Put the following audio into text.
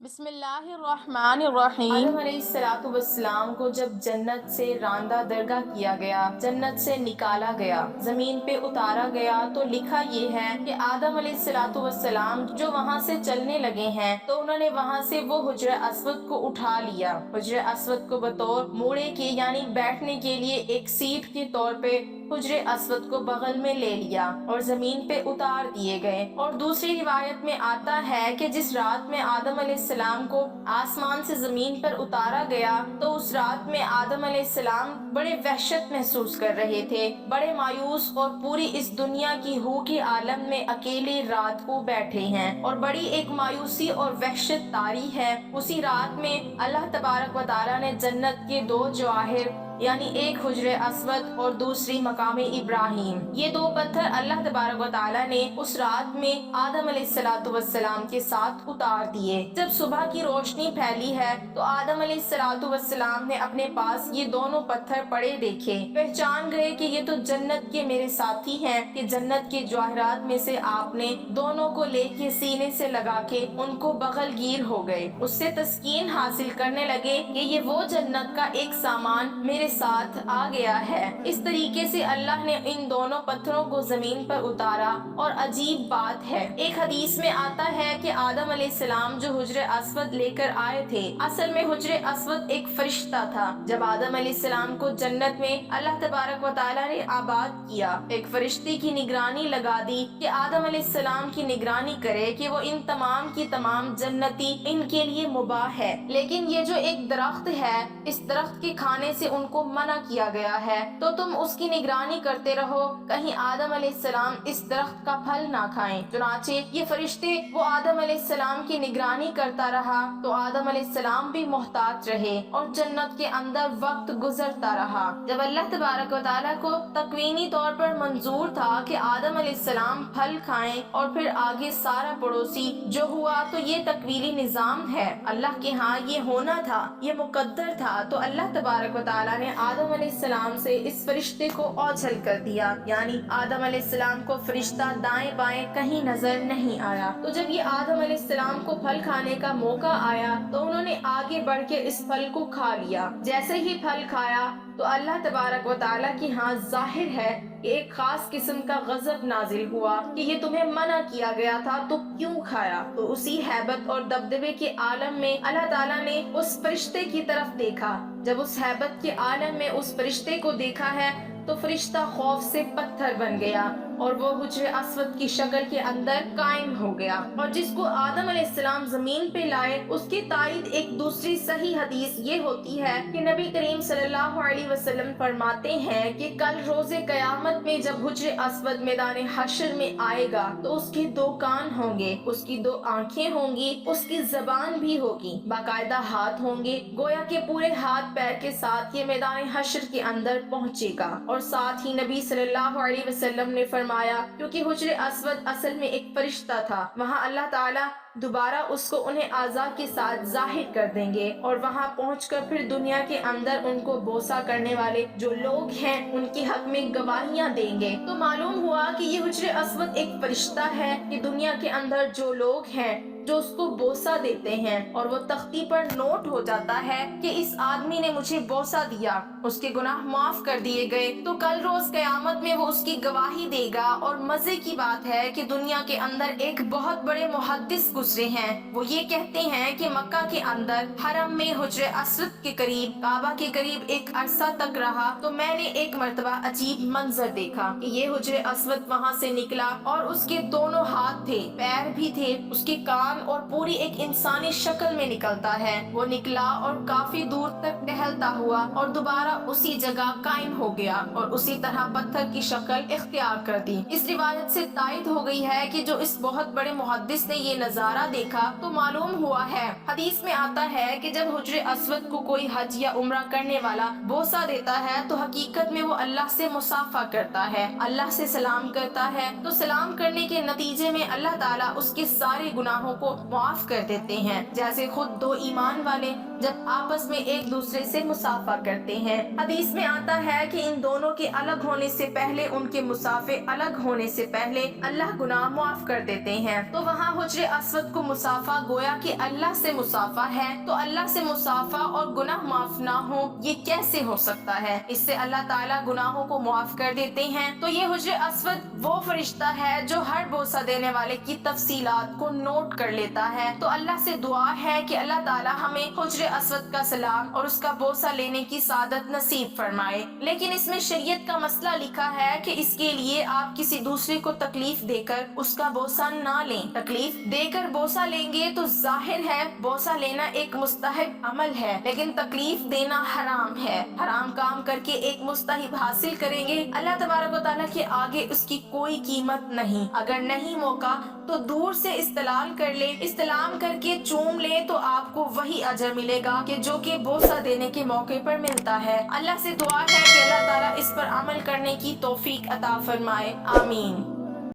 بسم اللہ الرحمن الرحیم۔ آدم علیہ السلام کو جب جنت سے راندہ درگاہ کیا گیا، جنت سے نکالا گیا، زمین پہ اتارا گیا، تو لکھا یہ ہے کہ آدم علیہ السلام جو وہاں سے چلنے لگے ہیں تو انہوں نے وہاں سے وہ حجر اسود کو اٹھا لیا، حجر اسود کو بطور موڑے کے یعنی بیٹھنے کے لیے ایک سیٹ کے طور پہ حجر اسود کو بغل میں لے لیا اور زمین پہ اتار دیے گئے۔ اور دوسری روایت میں آتا ہے کہ جس رات میں آدم علیہ السلام کو آسمان سے زمین پر اتارا گیا تو اس رات میں آدم علیہ السلام بڑے وحشت محسوس کر رہے تھے، بڑے مایوس، اور پوری اس دنیا کی ہو کے عالم میں اکیلے رات کو بیٹھے ہیں اور بڑی ایک مایوسی اور وحشت طاری ہے۔ اسی رات میں اللہ تبارک و تعالیٰ نے جنت کے دو جواہر یعنی ایک حجر اسود اور دوسری مقام ابراہیم، یہ دو پتھر اللہ تبارک و تعالیٰ نے اس رات میں آدم علیہ السلام کے ساتھ اتار دیے۔ جب صبح کی روشنی پھیلی ہے تو آدم علیہ السلام نے اپنے پاس یہ دونوں پتھر پڑے دیکھے، پہچان گئے کہ یہ تو جنت کے میرے ساتھی ہیں کہ جنت کے جواہرات میں سے آپ نے دونوں کو لے کے سینے سے لگا کے ان کو بغل گیر ہو گئے۔ اس سے تسکین حاصل کرنے لگے کہ یہ وہ جنت کا ایک سامان میرے ساتھ آ گیا ہے۔ اس طریقے سے اللہ نے ان دونوں پتھروں کو زمین پر اتارا، اور عجیب بات ہے، ایک حدیث میں آتا ہے کہ آدم علیہ السلام جو حجر اسود لے کر آئے تھے، اصل میں حجر اسود ایک فرشتہ تھا۔ جب آدم علیہ السلام کو جنت میں اللہ تبارک و تعالیٰ نے آباد کیا، ایک فرشتے کی نگرانی لگا دی کہ آدم علیہ السلام کی نگرانی کرے کہ وہ ان تمام کی تمام جنتی ان کے لیے مباح ہے، لیکن یہ جو ایک درخت ہے، اس درخت کے کھانے سے ان کو منع کیا گیا ہے، تو تم اس کی نگرانی کرتے رہو کہیں آدم علیہ السلام اس درخت کا پھل نہ کھائیں۔ چنانچہ یہ فرشتے وہ آدم علیہ السلام کی نگرانی کرتا رہا تو آدم علیہ السلام بھی محتاط رہے اور جنت کے اندر وقت گزرتا رہا۔ جب اللہ تبارک و تعالیٰ کو تکوینی طور پر منظور تھا کہ آدم علیہ السلام پھل کھائیں اور پھر آگے سارا پڑوسی جو ہوا، تو یہ تکوینی نظام ہے، اللہ کے ہاں یہ ہونا تھا، یہ مقدر تھا، تو اللہ تبارک و تعالیٰ نے آدم علیہ السلام سے اس فرشتے کو اوجھل کر دیا، یعنی آدم علیہ السلام کو فرشتہ دائیں بائیں کہیں نظر نہیں آیا۔ تو جب یہ آدم علیہ السلام کو پھل کھانے کا موقع آیا تو انہوں نے آگے بڑھ کے اس پھل کو کھا لیا۔ جیسے ہی پھل کھایا تو اللہ تبارک و تعالیٰ کی ہاں ظاہر ہے کہ ایک خاص قسم کا غضب نازل ہوا کہ یہ تمہیں منع کیا گیا تھا تو کیوں کھایا؟ تو اسی ہیبت اور دبدبے کے عالم میں اللہ تعالیٰ نے اس فرشتے کی طرف دیکھا۔ جب اس ہیبت کے عالم میں اس فرشتے کو دیکھا ہے تو فرشتہ خوف سے پتھر بن گیا اور وہ حجر اسود کی شکل کے اندر قائم ہو گیا۔ اور جس کو آدم علیہ السلام زمین پہ لائے، اس کی تائید ایک دوسری صحیح حدیث یہ ہوتی ہے کہ نبی کریم صلی اللہ علیہ وسلم فرماتے ہیں کہ کل روز قیامت میں جب حجر اسود میدان حشر میں آئے گا تو اس کے دو کان ہوں گے، اس کی دو آنکھیں ہوں گی، اس کی زبان بھی ہوگی، باقاعدہ ہاتھ ہوں گے، گویا کہ پورے ہاتھ پیر کے ساتھ یہ میدان حشر کے اندر پہنچے گا۔ اور ساتھ ہی نبی صلی اللہ علیہ وسلم نے فرمایا، کیونکہ حجر اسود اصل میں ایک فرشتہ تھا، وہاں اللہ تعالیٰ دوبارہ اس کو انہیں اعضاء کے ساتھ ظاہر کر دیں گے اور وہاں پہنچ کر پھر دنیا کے اندر ان کو بوسہ کرنے والے جو لوگ ہیں ان کے حق میں گواہیاں دیں گے۔ تو معلوم ہوا کہ یہ حجر اسود ایک فرشتہ ہے کہ دنیا کے اندر جو لوگ ہیں جو اس کو بوسہ دیتے ہیں اور وہ تختی پر نوٹ ہو جاتا ہے کہ اس آدمی نے مجھے بوسہ دیا، اس کے گناہ معاف کر دیے گئے، تو کل روز قیامت میں وہ اس کی گواہی دے گا۔ اور مزے کی بات ہے کہ دنیا کے اندر ایک بہت بڑے محدث گزرے ہیں، وہ یہ کہتے ہیں کہ مکہ کے اندر حرم میں حجر اسود کے قریب، کعبہ کے قریب ایک عرصہ تک رہا تو میں نے ایک مرتبہ عجیب منظر دیکھا کہ یہ حجر اسود وہاں سے نکلا اور اس کے دونوں ہاتھ تھے، پیر بھی تھے، اس کے کان اور پوری ایک انسانی شکل میں نکلتا ہے، وہ نکلا اور کافی دور تک ٹہلتا ہوا اور دوبارہ اسی جگہ قائم ہو گیا اور اسی طرح پتھر کی شکل اختیار کر دی۔ اس روایت سے تائید ہو گئی ہے کہ جو اس بہت بڑے محدث نے یہ نظارہ دیکھا تو معلوم ہوا ہے، حدیث میں آتا ہے کہ جب حجر اسود کو کوئی حج یا عمرہ کرنے والا بوسہ دیتا ہے تو حقیقت میں وہ اللہ سے مصافحہ کرتا ہے، اللہ سے سلام کرتا ہے، تو سلام کرنے کے نتیجے میں اللہ تعالیٰ اس کے سارے گناہوں کو کو معاف کر دیتے ہیں، جیسے خود دو ایمان والے جب آپس میں ایک دوسرے سے مصافحہ کرتے ہیں۔ حدیث میں آتا ہے کہ ان دونوں کے الگ ہونے سے پہلے، ان کے مسافے الگ ہونے سے پہلے اللہ گناہ معاف کر دیتے ہیں۔ تو وہاں حجر اسود کو مصافحہ گویا کہ اللہ سے مصافحہ ہے، تو اللہ سے مصافحہ اور گناہ معاف نہ ہو، یہ کیسے ہو سکتا ہے؟ اس سے اللہ تعالیٰ گناہوں کو معاف کر دیتے ہیں۔ تو یہ حجر اسود وہ فرشتہ ہے جو ہر بوسہ دینے والے کی تفصیلات کو نوٹ کر لیتا ہے۔ تو اللہ سے دعا ہے کہ اللہ تعالیٰ ہمیں حجر اسود کا سلام اور اس کا بوسہ لینے کی سعادت نصیب فرمائے۔ لیکن اس میں شریعت کا مسئلہ لکھا ہے کہ اس کے لیے آپ کسی دوسرے کو تکلیف دے کر اس کا بوسہ نہ لیں۔ تکلیف دے کر بوسہ لیں گے تو ظاہر ہے بوسہ لینا ایک مستحب عمل ہے، لیکن تکلیف دینا حرام ہے۔ حرام کام کر کے ایک مستحب حاصل کریں گے، اللہ تبارک و تعالیٰ کے آگے اس کی کوئی قیمت نہیں۔ اگر نہیں موقع تو دور سے استلام کر لیں، استلام کر کے چوم لیں تو آپ کو وہی اجر ملے گا کہ جو کہ بوسہ دینے کے موقع پر ملتا ہے۔ اللہ سے دعا ہے کہ اللہ تعالیٰ اس پر عمل کرنے کی توفیق عطا فرمائے، آمین۔